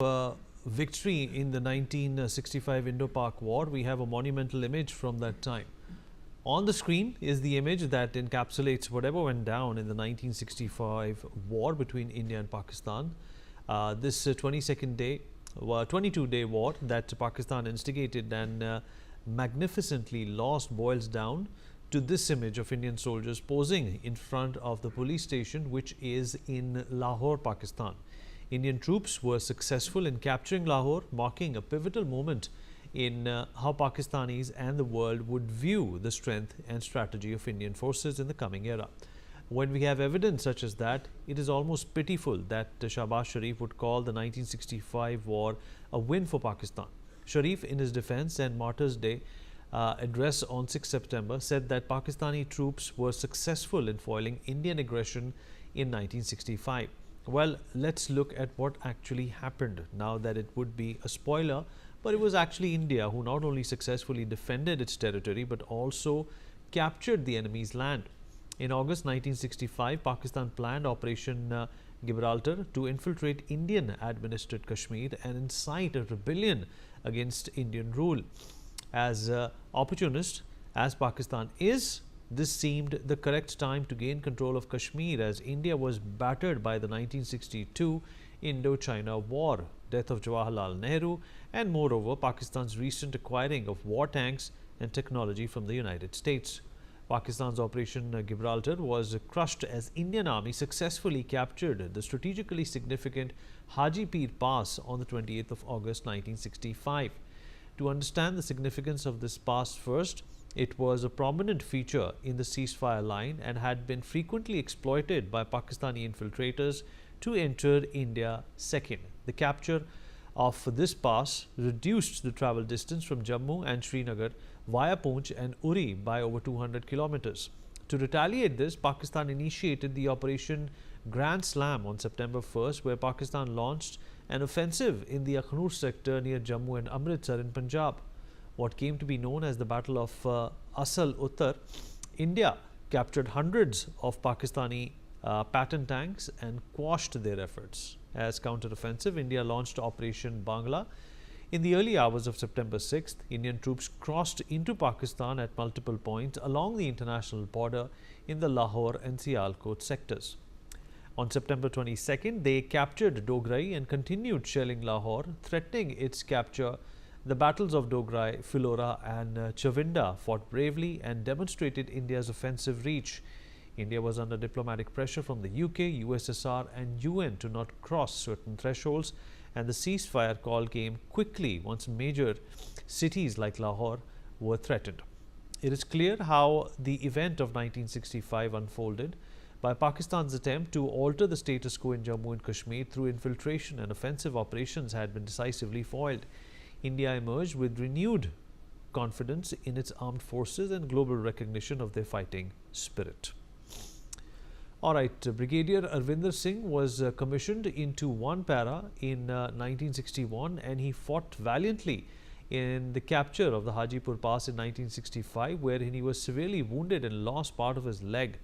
victory in the 1965 Indo-Pak War, we have a monumental image from that time. On the screen is the image that encapsulates whatever went down in the 1965 war between India and Pakistan. This 22-day war that Pakistan instigated and magnificently lost boils down to this image of Indian soldiers posing in front of the police station, which is in Lahore, Pakistan. Indian troops were successful in capturing Lahore, marking a pivotal moment in how Pakistanis and the world would view the strength and strategy of Indian forces in the coming era. When we have evidence such as that, it is almost pitiful that Shahbaz Sharif would call the 1965 war a win for Pakistan. Sharif, in his Defense and Martyrs' Day address on 6 September, said that Pakistani troops were successful in foiling Indian aggression in 1965. Well, let's look at what actually happened, now that it would be a spoiler, but it was actually India who not only successfully defended its territory but also captured the enemy's land. In August 1965, Pakistan planned Operation Gibraltar to infiltrate Indian-administered Kashmir and incite a rebellion against Indian rule. As opportunist as Pakistan is, this seemed the correct time to gain control of Kashmir, as India was battered by the 1962 Indo-China War, death of Jawaharlal Nehru, and moreover Pakistan's recent acquiring of war tanks and technology from the United States. Pakistan's Operation Gibraltar was crushed as Indian Army successfully captured the strategically significant Haji Pir Pass on the 28th of August 1965. To understand the significance of this pass first, it was a prominent feature in the ceasefire line and had been frequently exploited by Pakistani infiltrators to enter India second. The capture of this pass reduced the travel distance from Jammu and Srinagar via Poonch and Uri by over 200 kilometers. To retaliate this, Pakistan initiated the Operation Grand Slam on September 1st, where Pakistan launched an offensive in the Akhnur sector near Jammu and Amritsar in Punjab. What came to be known as the Battle of Asal, Uttar, India captured hundreds of Pakistani Patton tanks and quashed their efforts. As counter-offensive, India launched Operation Bangla. In the early hours of September 6th, Indian troops crossed into Pakistan at multiple points along the international border in the Lahore and Sialkot sectors. On September 22nd, they captured Dograi and continued shelling Lahore, threatening its capture. The battles of Dograi, Phillora and Chawinda fought bravely and demonstrated India's offensive reach. India was under diplomatic pressure from the UK, USSR and UN to not cross certain thresholds, and the ceasefire call came quickly once major cities like Lahore were threatened. It is clear how the event of 1965 unfolded. By Pakistan's attempt to alter the status quo in Jammu and Kashmir through infiltration and offensive operations had been decisively foiled. India emerged with renewed confidence in its armed forces and global recognition of their fighting spirit. Alright, Brigadier Arvinder Singh was commissioned into 1 para in 1961, and he fought valiantly in the capture of the Hajipur Pass in 1965, wherein he was severely wounded and lost part of his leg.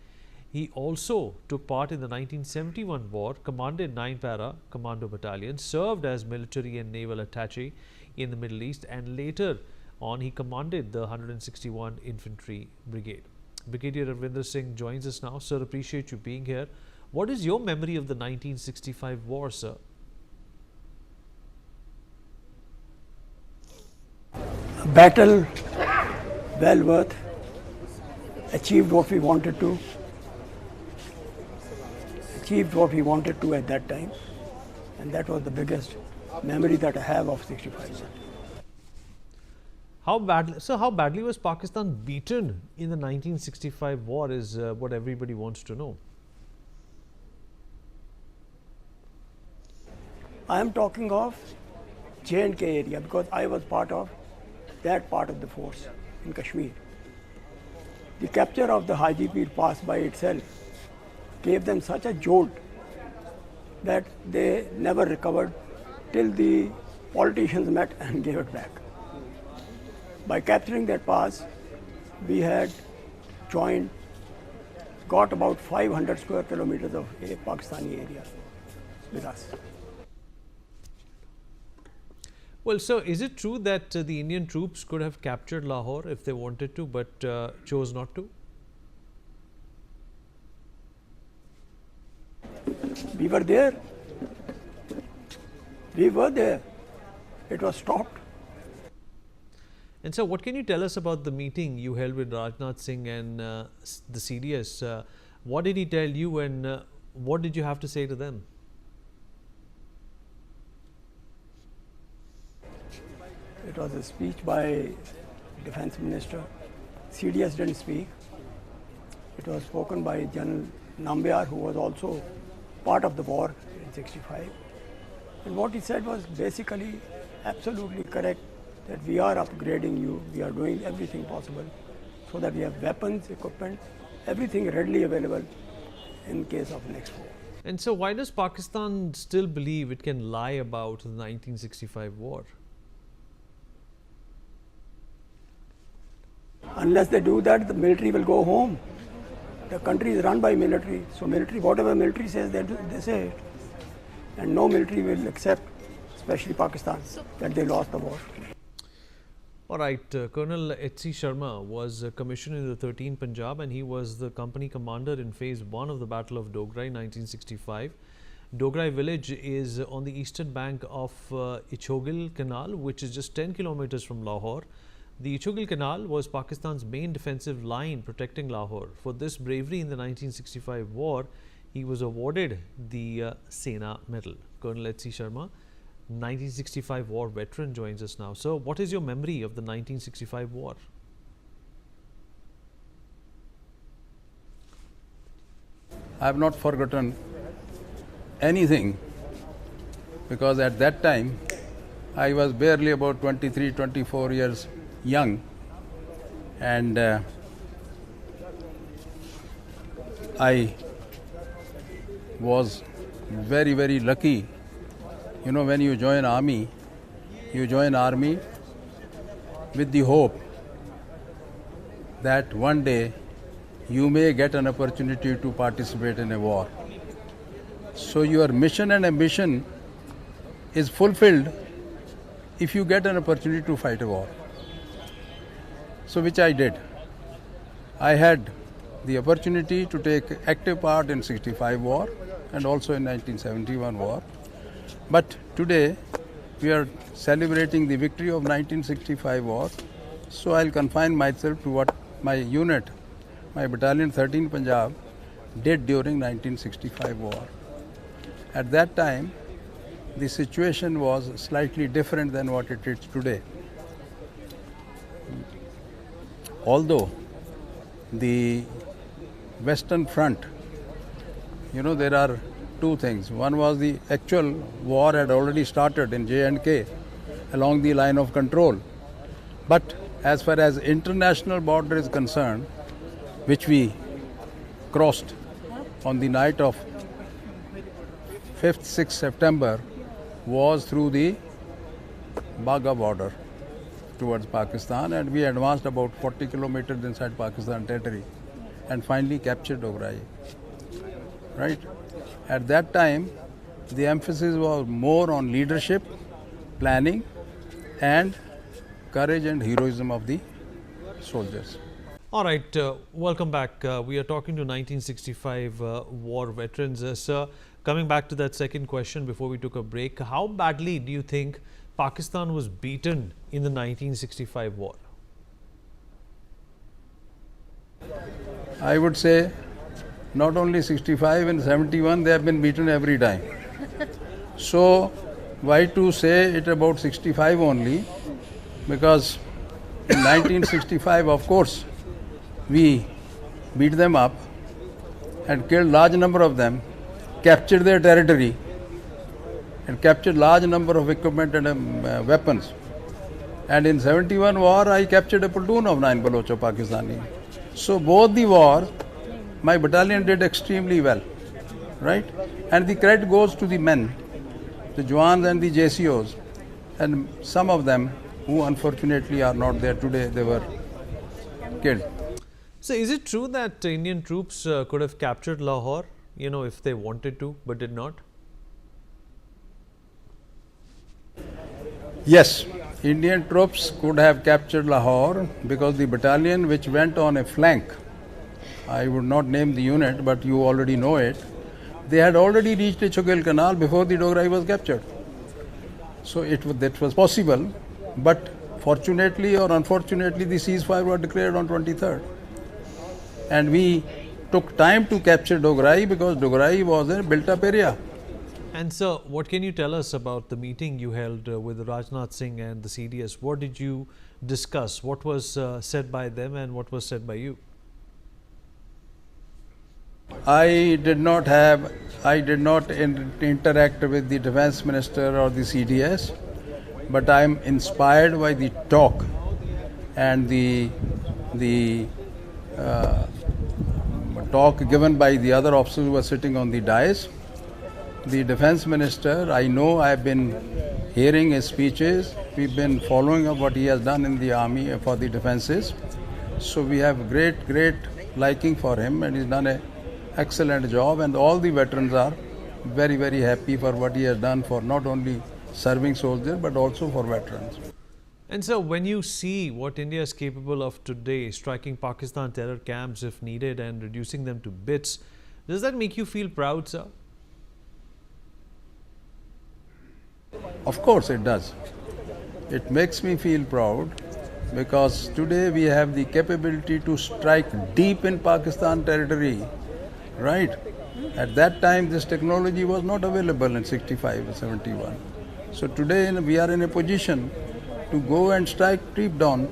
He also took part in the 1971 war, commanded 9 para commando battalions, served as military and naval attaché in the Middle East, and later on he commanded the 161 Infantry Brigade. Brigadier Arvinder Singh joins us now. Sir, appreciate you being here. What is your memory of the 1965 war, sir? A battle well worth, achieved what we wanted to at that time, and that was the biggest memory that I have of 65. How badly was Pakistan beaten in the 1965 war is what everybody wants to know. I am talking of J&K area because I was part of that part of the force in Kashmir. The capture of the Haji Pir Pass by itself gave them such a jolt that they never recovered till the politicians met and gave it back. By capturing that pass, we had got about 500 square kilometers of Pakistani area with us. Well, so is it true that the Indian troops could have captured Lahore if they wanted to, but chose not to? We were there. We were there. It was stopped. And so, what can you tell us about the meeting you held with Rajnath Singh and the CDS? What did he tell you, and what did you have to say to them? It was a speech by Defense Minister. CDS didn't speak. It was spoken by General Nambiar, who was also part of the war in '65. And what he said was basically absolutely correct, that we are upgrading you, we are doing everything possible so that we have weapons, equipment, everything readily available in case of next war. And so, why does Pakistan still believe it can lie about the 1965 war? Unless they do that, the military will go home. The country is run by military, so military, whatever military says, they say it. And no military will accept, especially Pakistan, that they lost the war. All right, Colonel H.C. Sharma was commissioned in the 13th Punjab, and he was the company commander in phase 1 of the Battle of Dograi 1965. Dograi village is on the eastern bank of Ichogil Canal, which is just 10 kilometers from Lahore. The Ichogil Canal was Pakistan's main defensive line protecting Lahore. For this bravery in the 1965 war, he was awarded the Sena Medal. Colonel H.C. Sharma, 1965 war veteran, joins us now. So, what is your memory of the 1965 war? I have not forgotten anything, because at that time I was barely about 23, 24 years young, and I was very, very lucky. You know, when you join army with the hope that one day you may get an opportunity to participate in a war. So your mission and ambition is fulfilled if you get an opportunity to fight a war. So which I did. I had the opportunity to take active part in 65 war and also in 1971 war. But today we are celebrating the victory of 1965 war. So I'll confine myself to what my unit, my battalion 13 Punjab, did during 1965 war. At that time, the situation was slightly different than what it is today. Although the Western Front, you know, there are two things. One was the actual war had already started in J&K along the line of control. But as far as international border is concerned, which we crossed on the night of 5th, 6th September, was through the Bagha border towards Pakistan, and we advanced about 40 kilometers inside Pakistan territory and finally captured Dograi. Right? At that time, the emphasis was more on leadership, planning, and courage and heroism of the soldiers. All right, welcome back. We are talking to 1965 war veterans. Sir, coming back to that second question before we took a break, how badly do you think Pakistan was beaten in the 1965 war? I would say not only 65 and 71, they have been beaten every time. So why to say it about 65 only? Because in 1965, of course, we beat them up and killed large number of them, captured their territory, and captured large number of equipment and weapons. And in 71 war, I captured a platoon of 9 Balocho Pakistani. So both the wars, my battalion did extremely well, right? And the credit goes to the men, the Jawans and the JCOs, and some of them who unfortunately are not there today, they were killed. So is it true that Indian troops could have captured Lahore, you know, if they wanted to, but did not? Yes, Indian troops could have captured Lahore because the battalion which went on a flank, I would not name the unit, but you already know it, they had already reached the Chugil Canal before the Dograi was captured. So that was possible, but fortunately or unfortunately the ceasefire was declared on 23rd. And we took time to capture Dograi because Dograi was a built-up area. And sir, what can you tell us about the meeting you held with Rajnath Singh and the CDS? What did you discuss? What was said by them and what was said by you? I did not interact with the defense minister or the CDS, but I am inspired by the talk and the talk given by the other officers who were sitting on the dais. The defense minister, I know, I've been hearing his speeches. We've been following up what he has done in the army for the defenses. So we have great liking for him, and he's done an excellent job, and all the veterans are very happy for what he has done for not only serving soldiers but also for veterans. And so when you see what India is capable of today, striking Pakistan terror camps if needed and reducing them to bits, does that make you feel proud, sir? Of course it does. It makes me feel proud because today we have the capability to strike deep in Pakistan territory, right? At that time this technology was not available in 65 or 71. So today we are in a position to go and strike deep down,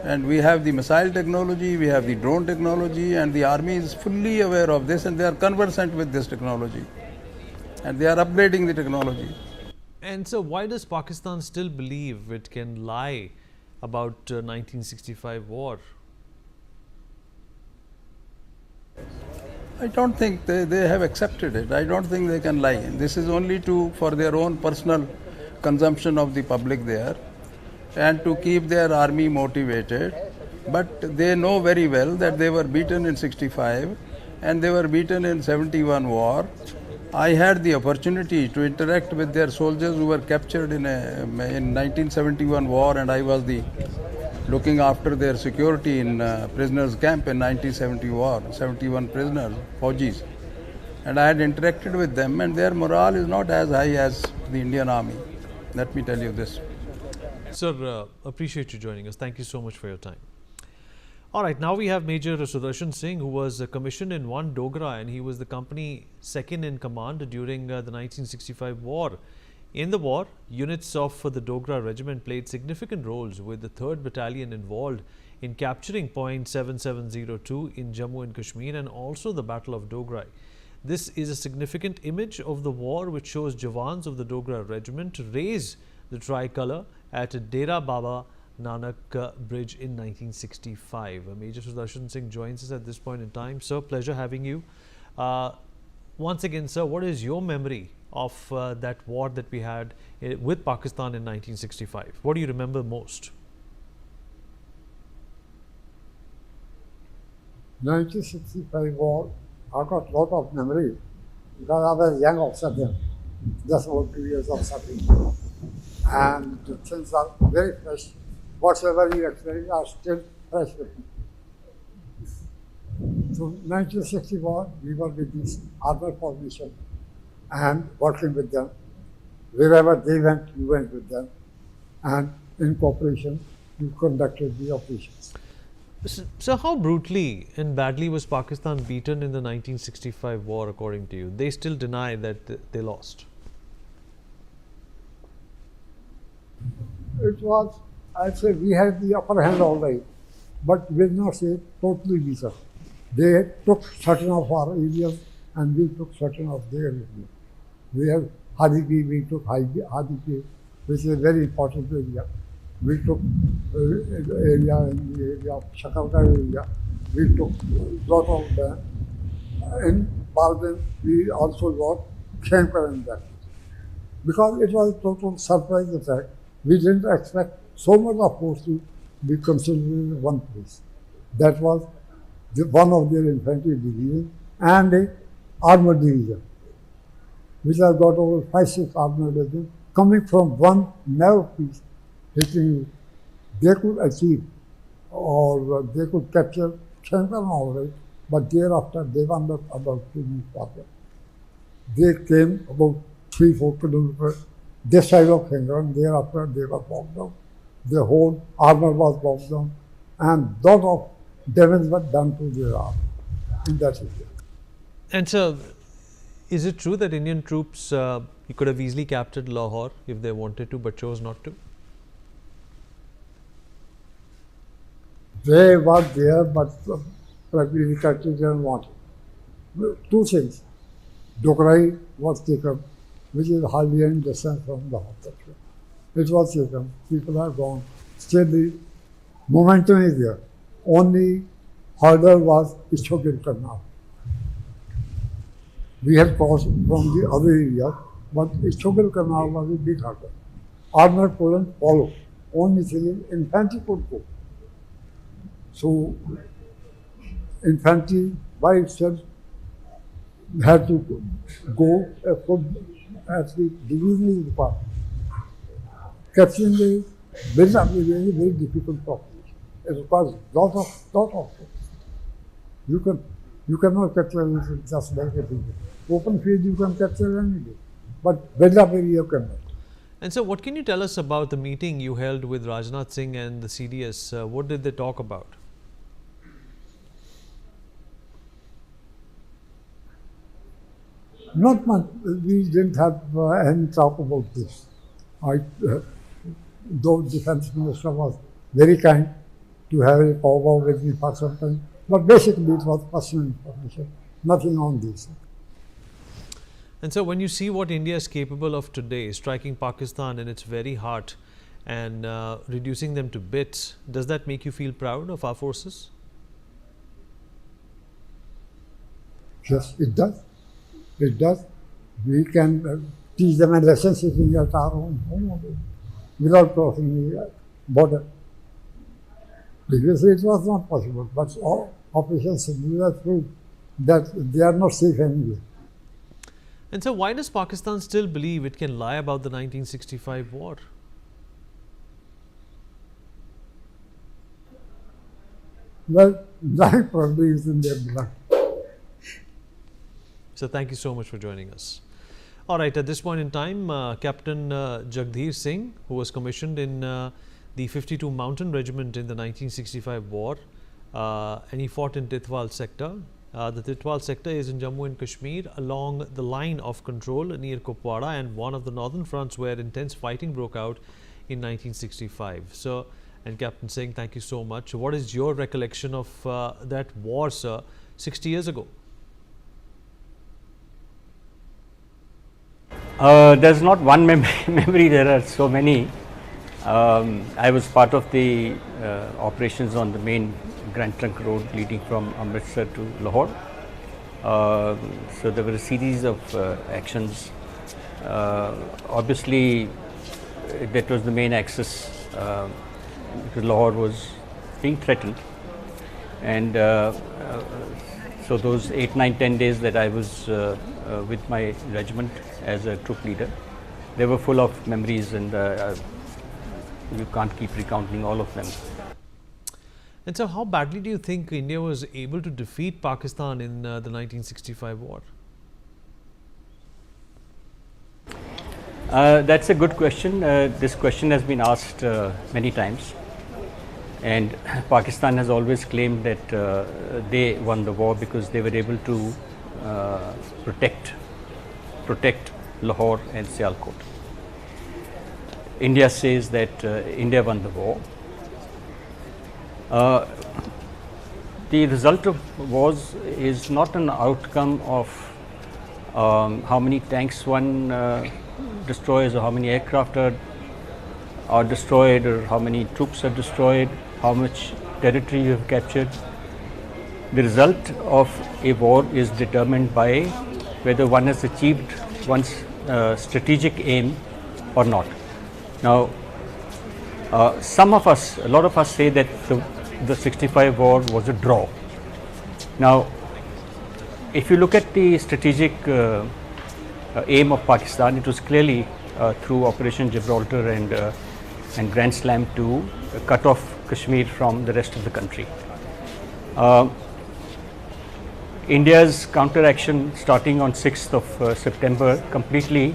and we have the missile technology, we have the drone technology, and the army is fully aware of this and they are conversant with this technology and they are upgrading the technology. And so why does Pakistan still believe it can lie about 1965 war? I don't think they have accepted it. I don't think they can lie. This is only for their own personal consumption of the public there and to keep their army motivated. But they know very well that they were beaten in 65 and they were beaten in 71 war. I had the opportunity to interact with their soldiers who were captured in 1971 war, and I was looking after their security in prisoners camp in 1970 war, 71 prisoners, Faujis. And I had interacted with them, and their morale is not as high as the Indian army. Let me tell you this. Sir, appreciate you joining us. Thank you so much for your time. All right, now we have Major Sudarshan Singh, who was commissioned in 1 Dograi, and he was the company second in command during the 1965 war. In the war, units of the Dograi regiment played significant roles, with the 3rd Battalion involved in capturing point 7702 in Jammu and Kashmir and also the Battle of Dograi. This is a significant image of the war which shows Jawans of the Dograi regiment raise the tricolour at Dera Baba Nanak Bridge in 1965. Major Sudarshan Singh joins us at this point in time. Sir, pleasure having you. Once again, sir, what is your memory of that war that we had with Pakistan in 1965? What do you remember most? 1965 war, I got a lot of memory because I was young officer then, just about 2 years of serving. And the things are very fresh. Whatever you experience are still fresh with me. So 1961, we were with this armor formation and working with them. Wherever they went, we went with them. And in cooperation, we conducted the operations. So how brutally and badly was Pakistan beaten in the 1965 war, according to you? They still deny that they lost. It was, I'd say, we had the upper hand all right, but we will not say totally weaker. They took certain of our areas and we took certain of their areas. We have Hadipi, we took Hadipi, which is a very important area. We took area in the area of Shakarka area. We took a lot of them. In Baldwin, we also got Khankar in that. Because it was a total surprise effect. We didn't expect so much of force to be considered in one place. That was one of their infantry division and a armored division, which has got over 5-6 armored divisions coming from one narrow piece, hitting you, they could achieve or they could capture Chawinda already, but thereafter they were not about to move forward. They came about 3-4 kilometers this side of Chawinda, thereafter they were bogged down. The whole armor was bogged down, and lot of damage was done to their armor in that area. And so, is it true that Indian troops could have easily captured Lahore if they wanted to, but chose not to? They were there, but probably the country didn't want it. Two things. Dograi was taken, which is hardly any distance from the hospital. It was taken, people are gone. Still the momentum is there. Only hurdle was Gibraltar. We had crossed from the other area, but Gibraltar was a big hurdle. Armor couldn't follow. Only thing is infantry could go. So infantry by itself had to go at the divisional department. Capturing the build-up is a very difficult proposition. It requires lot of things. You cannot capture anything just like a field. Open field you can capture anything, but build-up area you cannot. And so, what can you tell us about the meeting you held with Rajnath Singh and the CDS? What did they talk about? Not much. We didn't have any talk about this. Though Defence Minister was very kind to have a powwow with me for some time, but basically it was personal information, nothing on this. And so, when you see what India is capable of today, striking Pakistan in its very heart and reducing them to bits, does that make you feel proud of our forces? Yes, it does. It does. We can teach them a lesson sitting at our own home without crossing the border. Previously it was not possible, but all operations have proved that they are not safe anywhere. And so, why does Pakistan still believe it can lie about the 1965 war? Well, that probably is in their blood. So, thank you so much for joining us. All right, at this point in time, Captain Jagdheer Singh, who was commissioned in the 52 Mountain Regiment in the 1965 war, and he fought in Titwal sector. The Titwal sector is in Jammu and Kashmir along the line of control near Kupwara and one of the northern fronts where intense fighting broke out in 1965. So, and Captain Singh, thank you so much. What is your recollection of that war, sir, 60 years ago? There's not one memory, there are so many. I was part of the operations on the main Grand Trunk Road leading from Amritsar to Lahore. So there were a series of actions. Obviously, that was the main axis because Lahore was being threatened. And so those 8, 9, 10 days that I was with my regiment as a troop leader, they were full of memories, and you can't keep recounting all of them. And so, how badly do you think India was able to defeat Pakistan in the 1965 war? That's a good question. This question has been asked many times, and Pakistan has always claimed that they won the war because they were able to protect Lahore and Sialkot. India says that India won the war. The result of wars is not an outcome of how many tanks one destroys, or how many aircraft are destroyed, or how many troops are destroyed, how much territory you have captured. The result of a war is determined by whether one has achieved one's strategic aim or not. Now, some of us, a lot of us say that the 65 war was a draw. Now, if you look at the strategic aim of Pakistan, it was clearly through Operation Gibraltar and Grand Slam to cut off Kashmir from the rest of the country. India's counteraction starting on 6th of September completely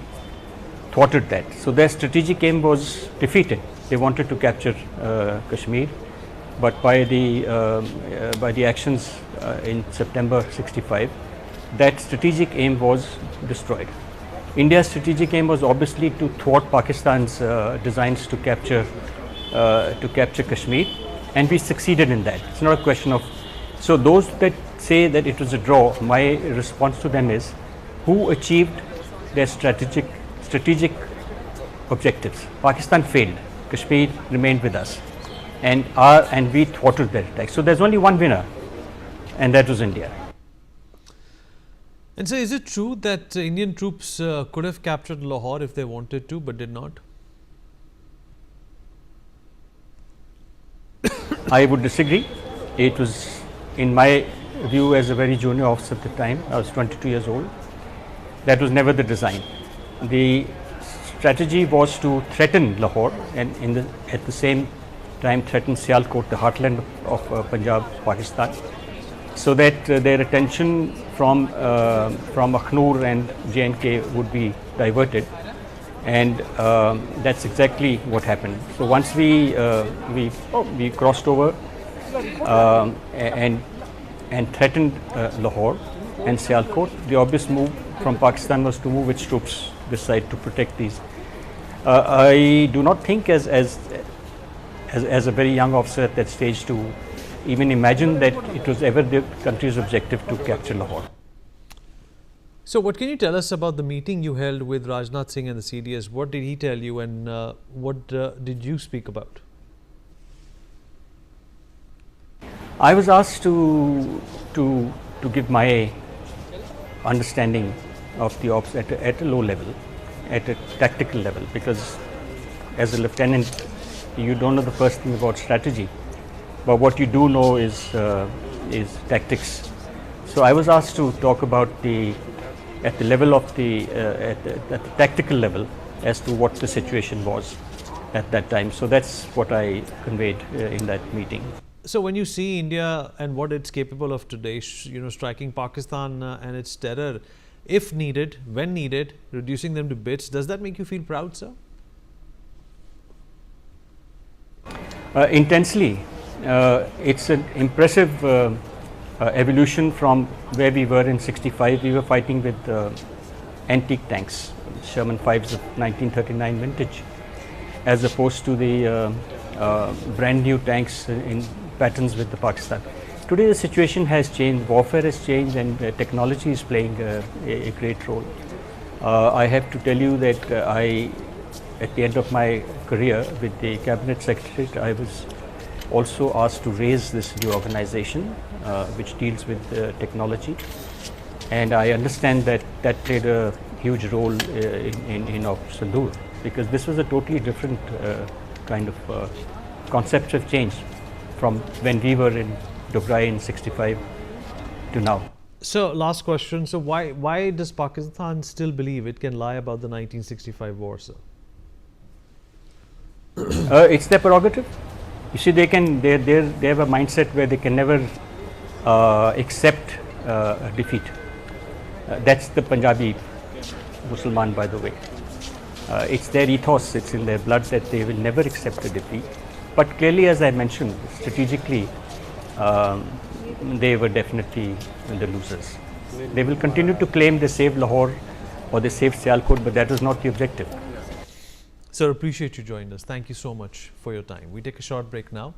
thwarted that. So their strategic aim was defeated. They wanted to capture Kashmir, but by the actions in September 65, that strategic aim was destroyed. India's strategic aim was obviously to thwart Pakistan's designs to capture Kashmir, and we succeeded in that. It's not a question of. So those that say that it was a draw, my response to them is, who achieved their strategic objectives? Pakistan failed. Kashmir remained with us, and we thwarted their attack. So there's only one winner, and that was India. And so, is it true that Indian troops could have captured Lahore if they wanted to, but did not? I would disagree. It was, in my view, as a very junior officer at the time, I was 22 years old, that was never the design. The strategy was to threaten Lahore and at the same time threaten Sialkot, the heartland of Punjab, Pakistan, so that their attention from Akhnur and J&K would be diverted, and that's exactly what happened. So once we crossed over and threatened Lahore and Sialkot, the obvious move from Pakistan was to move its troops this side to protect these. I do not think as a very young officer at that stage to even imagine that it was ever the country's objective to capture Lahore. So what can you tell us about the meeting you held with Rajnath Singh and the CDS? What did he tell you, and what did you speak about? I was asked to give my understanding of the ops at a low level, at a tactical level, because as a lieutenant you don't know the first thing about strategy, but what you do know is tactics. So I was asked to talk about at the level of at the tactical level as to what the situation was at that time. So that's what I conveyed in that meeting. So when you see India and what it's capable of today, striking Pakistan and its terror, if needed, when needed, reducing them to bits, does that make you feel proud, sir? Intensely. It's an impressive evolution from where we were in 65. We were fighting with antique tanks, Sherman 5s of 1939 vintage, as opposed to the brand new tanks in patterns with the Pakistan. Today the situation has changed, warfare has changed, and technology is playing a great role. I have to tell you that at the end of my career with the Cabinet Secretariat, I was also asked to raise this new organization which deals with technology, and I understand that played a huge role in Operation Gibraltar, because this was a totally different kind of concepts have changed from when we were in Dograi in 65 to now. So last question, so why does Pakistan still believe it can lie about the 1965 war, sir? It's their prerogative. You see, they have a mindset where they can never accept a defeat. That's the Punjabi Musliman, by the way. It's their ethos, it's in their blood that they will never accept a defeat. But clearly, as I mentioned, strategically, they were definitely the losers. They will continue to claim they saved Lahore or they saved Sialkot, but that was not the objective. Sir, appreciate you joining us. Thank you so much for your time. We take a short break now.